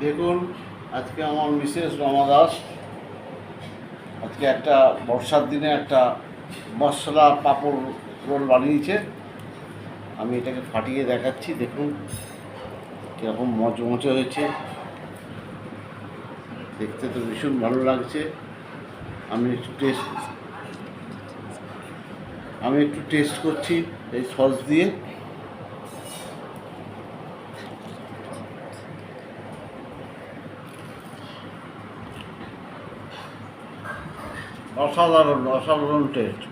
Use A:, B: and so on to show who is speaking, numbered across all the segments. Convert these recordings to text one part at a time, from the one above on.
A: দেখুন, আজকে আমার মিসেস রমা দাস আজকে একটা বর্ষার দিনে একটা মশলা পাঁপড় রোল বানিয়েছে। আমি এটাকে ফাটিয়ে দেখাচ্ছি, দেখুন কীরকম মচমচে হয়েছে, দেখতে তো ভীষণ ভালো লাগছে। আমি একটু টেস্ট করছি এই সস দিয়ে। অসাধারণ অসাধারণ টেস্ট,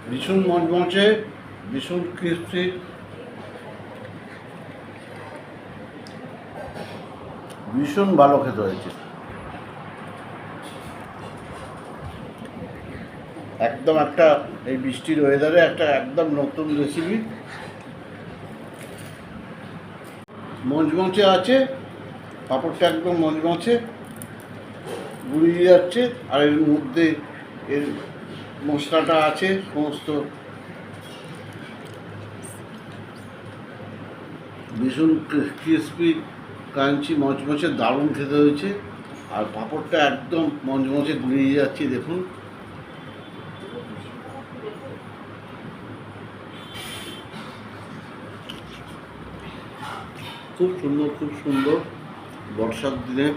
A: ভীষণ মচমচে, ভীষণ ক্রিস্পি, ভীষণ ভালো খেতে হয়েছে। একদম একটা এই বৃষ্টির ওয়েদারে একটা একদম নতুন রেসিপি। মচমচে আছে, পাঁপড়টা একদম মচমচে, গুলিয়ে যাচ্ছে, আর এর মধ্যে এর মশলাটা আছে সমস্ত, ভীষণ ক্রিসপি ক্রাঞ্চি মচমচে, দারুণ খেতে হয়েছে। আর পাঁপড়টা একদম মচমচে গুলিয়ে যাচ্ছে, দেখুন। খুব সুন্দর, খুব সুন্দর বর্ষার দিনে